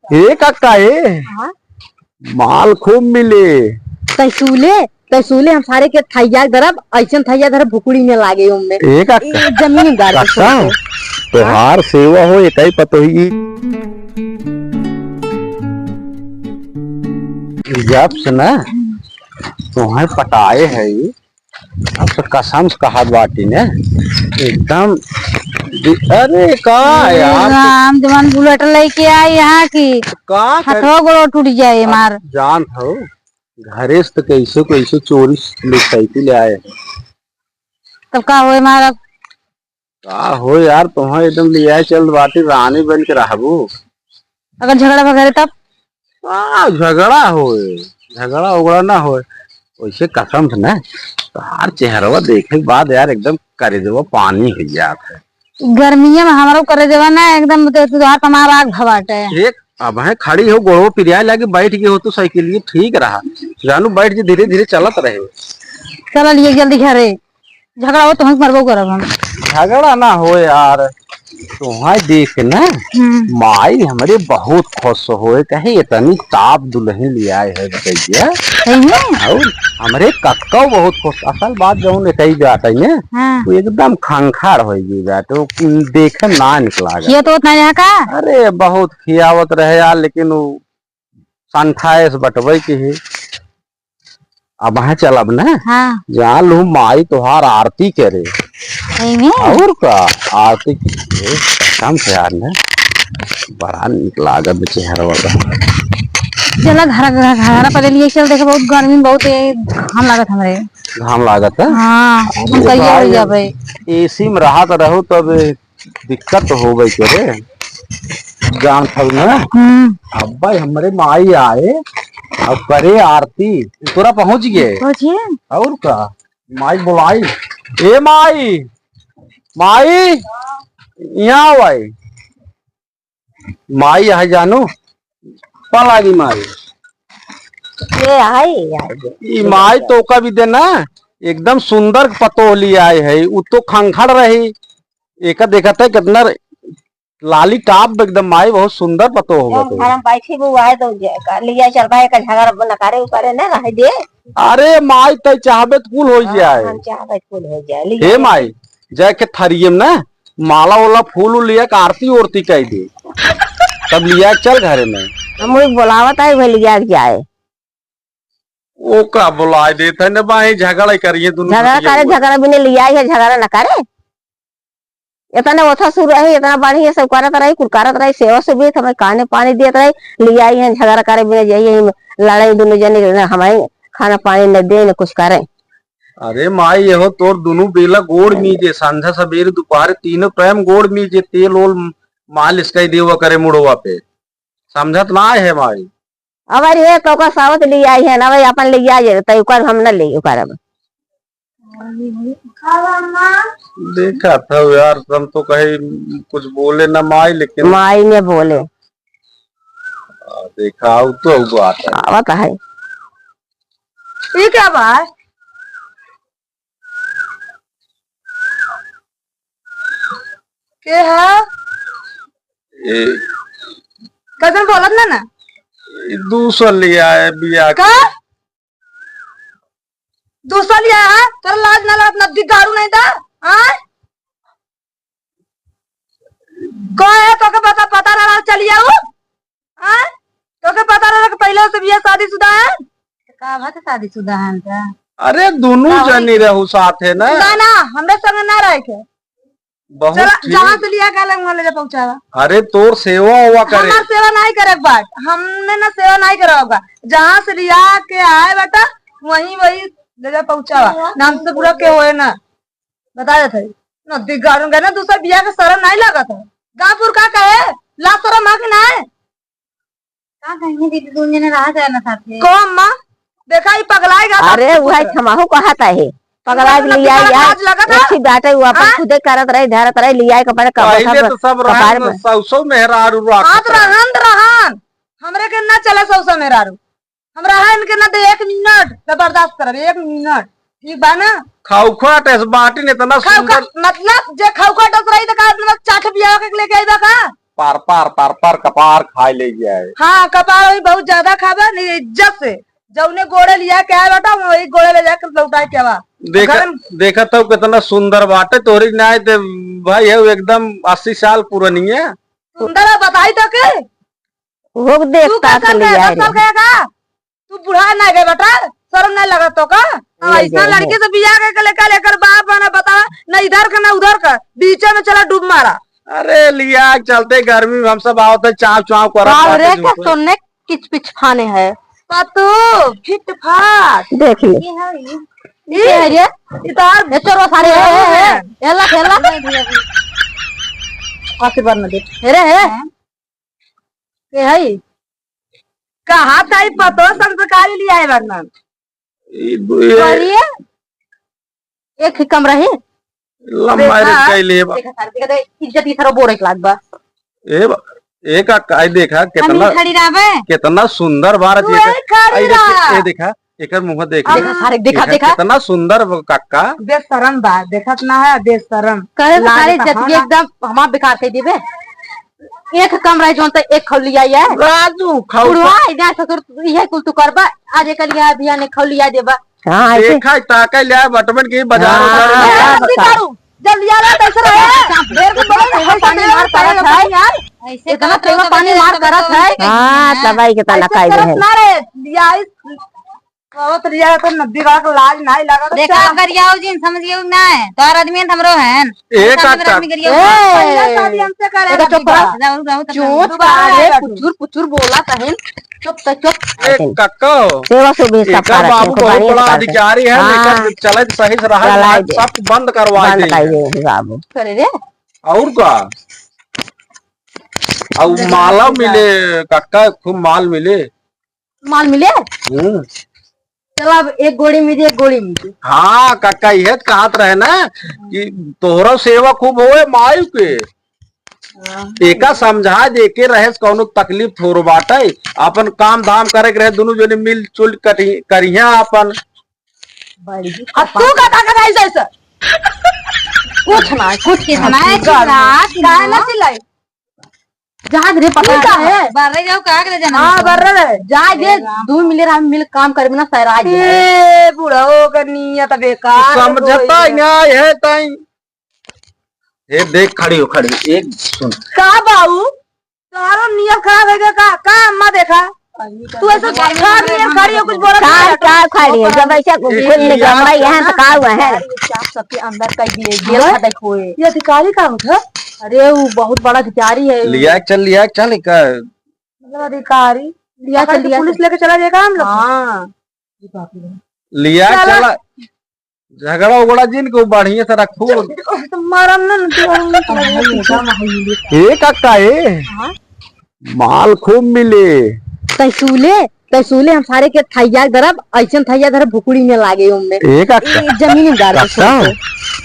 एक अक्का ए माल खूब मिले। तैसूले हम सारे के थैया धरब ऐसे थैया धरब भुकुड़ी में लागे उनमें एक अक्का जमीन गाड़ तोहार सेवा हो एक ही पतोही जब से ना तुम्हें पटाए है अब तो कसम से कहा बाटी ने एकदम। अरे का यार राम जवान बुलेट लेके आई यहाँ की का हथवा गोड़ टूट जाए मार जान हो घरे से तो कैसे चोरी साइकिल ले आए तब का होए मारा का हो यार तुम्हें एकदम लिया चल बाटी रानी बन के रहबू। अगर झगड़ा वगैरह तब झगड़ा उगड़ा ना हो वैसे कसम से ना तार चेहरा देखे के बाद यार एकदम करे देव पानी हो जाता है। गर्मिया में हमारा करे देवा ना एकदम तुहार तुम्हारा आग भवाटे एक अब है खड़ी हो गोड़ो पिरिया लगे बैठ गई हो तो साइकिल ठीक रहा जानू बैठ के धीरे धीरे चलत रहे। चलो लिए जल्दी घरे झगड़ा हो तो हम मरबो करब हम झगड़ा ना हो यार तुम्हारे देख ना माई हमारे बहुत खुश होए कहे इतनी ताप दुल्हन ले आए है भैया और हमारे कक्का बहुत खुश। असल बात जो कही जाता है ना वो एकदम खंखार हो गई तो देखे ना निकला ये तो उतना यहाँ का अरे बहुत खियावत रहे यार लेकिन वो संठाए से बटवे के है। अब वहाँ चलब ना जहाँ लू माई तुहार आरती करे और का आरती काम से यार ने बड़ा निक लागत चेहरा चला घर पर लिए चल देखे बहुत गर्मी बहुत घाम लागत हमरे घाम लागत है। हाँ हम कहिए हो जाबे एसी में रहा तो रहो तब दिक्कत हो गई करे जान थल ना अब भाई हमारे माई आए अब करे आरती तोरा पहुंच गए और का माई बुलाई ए माई यहाँ भाई माई है जानू पल आ गई माई ये आई माई तो का भी देना एकदम सुंदर पतो लिया है वो तो खंखड़ रही एक देखा था कितना लाली टाप एकदम माई बहुत सुंदर पतो होगा तो हम बैठी बुआ है तो लिया चल रहा है का झगड़ा नकारे ऊपर ना रह दे। अरे माई तय चाहबे तो फूल हो जाए हम चाहबे फूल हो जाए हे माई जय के थरियम ना माला वाला फूल लिया आरती ओरती कह दे तब लिया चल घरे में हम बुलावत है भाई लिया जाए ओ का बुला देते न भाई झगड़ा करिए दोनों झगड़ा भी नहीं लिया है झगड़ा न करे इतना ओथा शुरू रही इतना बढ़िया सब करत रही कुल करत रही सेवा से भी हमें काने पानी देत रही लिया है झगड़ा करे बिना जाइए लड़ाई दोनों जने हमारे खाना पानी न दे न कुछ करे। अरे माई ये हो तोर दोनों बेला गोड़ मीजे संझा सवेरे दोपहर तीनों टाइम गोड़ मीजे तेल ओल माल इसका देवा करे मुड़वा पे समझत ना है माई अबर ये तो का सावत लिया है ना भाई अपन लिया जाए तो ऊपर हम न ले करब देखा था यार तुम तो कहे कुछ बोले ना माई लेकिन माई ने बोले देखा तो बात है ये क्या बात के है कदम बोलत ना दूसरा लिया है बिया का दूसरा लिया है तेरा लाज ना लाज नदी गाड़ू नहीं था हां कोई है तो के पता ना चलिए वो हां तो के पता ना कि पहले से बिया शादीशुदा है का बात शादीशुदा है क्या अरे दोनों जनी रहू साथ है ना ना हमरे संग ना रहे के बहुत जहां से लिया काले वहां ले पहुंचावा। अरे तोर सेवा हुआ करे हमार सेवा नहीं करे बात हमने ना सेवा नहीं करा होगा जहां से लिया के आए बेटा वही ले जा पहुंचावा नाम से पूरा के होए ना बता देते नदी गाड़ू गए ना दूसरा बिया के शर्म नहीं लगा था गापुर का कहे ला शर्म आ के ना है का कहीं दीदी दुनिया ने रहा जाए ना साथे को अम्मा देखा ही पगलाएगा अरे वही थमाहू कहता है पगला लिया यार अच्छी बात है वो अपन खुदे करत रहे धरत रहे लिया कपड़े पहले तो सब रहन सौसो मेहरारू हाथ रहन हमरे के ना चले सौसो मेहरारू हमरा है इनके ना दे 1 मिनट जबरदस्त कर 1 मिनट ठीक बा ना खाउखाट है बाटी ने इतना सुंदर मतलब जे खाउखाट रही त का मतलब चाट बिया के लेके आइबा का पार पार पार पार कपार खाए ले गया है। हाँ कपार वही बहुत ज्यादा खाबा नहीं इज्जत से जौने गोड़े लिया के आए बेटा वही गोड़े ले जाकर लौटाए के बा देखा तो कितना सुंदर बाटे तोरी नाय ते भाई है एकदम 80 साल पुरानी है। सुंदर है बताई तो के वो देखता तू तू बुढ़ा ना गए बेटा शर्म नहीं लगा तो का ऐसा लड़की से बियाह के लेकर बाप बना बता न इधर का न उधर का बीच में चला डूब मारा। अरे लिया चलते गर्मी में हम सब आओ चाव चाव कर सुनने किच पिच खाने है पतू फिट फाट देख ले ये इतार चलो सारे हेला हेला आशीर्वाद न दे हेरे है के है कहाँ ताई पतो संस्कारी लिया है वरना करिए एक ही कमरा है लंबा रे कैले देखा इज्जत इधर बोरे लाग बा एक काय देखा कितना सुंदर भारत ये देखा एकर मुंह देखा देखा देखा कितना सुंदर काका बेशरम बा देखत ना है बेशरम करे सारे इज्जत एकदम हमार बेकार कर देबे एक कमरा जोन त एक खौलिया है राजू खौलवा इधर ससुर यह कुल तू करबा आज एक लिया बिया ने खौलिया देबा हां देखा ताके ले बटमन की बाजार जल्दी आ रहा कैसे रहे देर को बोले पानी मार करत है यार ऐसे इतना प्रेम पानी मार करत है हां दवाई के तना काई है ना रे दिया बहुत रिया तो नदी का लाज नहीं लगा तो देखा करियाओ जी समझियो ना है तोर आदमी हमरो है एक शादी हमसे करे चुप अरे पुचुर बोला तहन चुप एक कक्को सेवा से बेच का एकर बाबू बहुत बड़ा अधिकारी है लेकिन चलत सही से रहा सब बंद करवा दे बाबू करे रे और का और माला मिले कक्का खूब माल मिले चलो अब एक गोली मिली एक गोली मिली हाँ काका यह कहत रहे ना कि तोहरा सेवा खूब होए मायू के एका समझा दे के रहे कौनो तकलीफ थोरो बाटे अपन काम धाम करे के रहे दोनों जने मिल जुल करिया अपन तू का ताकत है ऐसे कुछ के सुनाए गाना ना चिल्लाई जहाज रे पता है बर्रे जाओ का के जाना हां बर्रे जहाज दे दू मिल काम करे ना सराज ए बुढ़ो का नियत बेकार समझता न्याय है ताई ये देख खड़ी हो खड़ी एक सुन का बाऊ तारो नियत खराब है का अम्मा देखा तू ऐसा खड़ी हो कुछ बोला का खड़ी है जब ऐसा कुछ निकलवा यहां तो का हुआ है चाप सबके अंदर का दिए जेल देखो ये अधिकारी का होता अरे वो बहुत बड़ा अधिकारी है लिया चल कर मतलब अधिकारी लिया पुलिस लेके चला जाएगा हम लोग हाँ लिया चला झगड़ा उगड़ा जिन को बढ़िया से रखो मरम ना एक अक्का माल खूब मिले तैसूले हम सारे के थैया धरब ऐसे थैया धरब भुकुड़ी में लागे उनमें एक अक्का जमीन में गाड़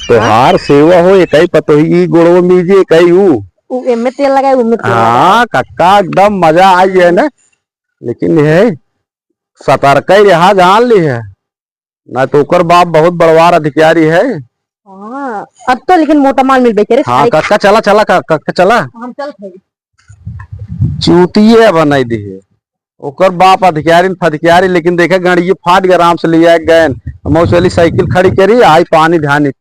तोहार सेवा हो एकई पतोही गोड़ो मीजे एकई उ एमे तेल लगाए उमे तेल हां कक्का एकदम मजा आई है ना लेकिन ये सतर्क ही रहा जान ली है ना तो ओकर बाप बहुत बड़वार अधिकारी है। हां अब तो लेकिन मोटा माल मिल बेचे रे हां कक्का चला कक्का चला हम चल थे चूतिए बनाई दी है ओकर बाप अधिकारी लेकिन देखे गाड़ी फाट गए आराम से लिया गए मौसली साइकिल खड़ी करी आई पानी ध्यान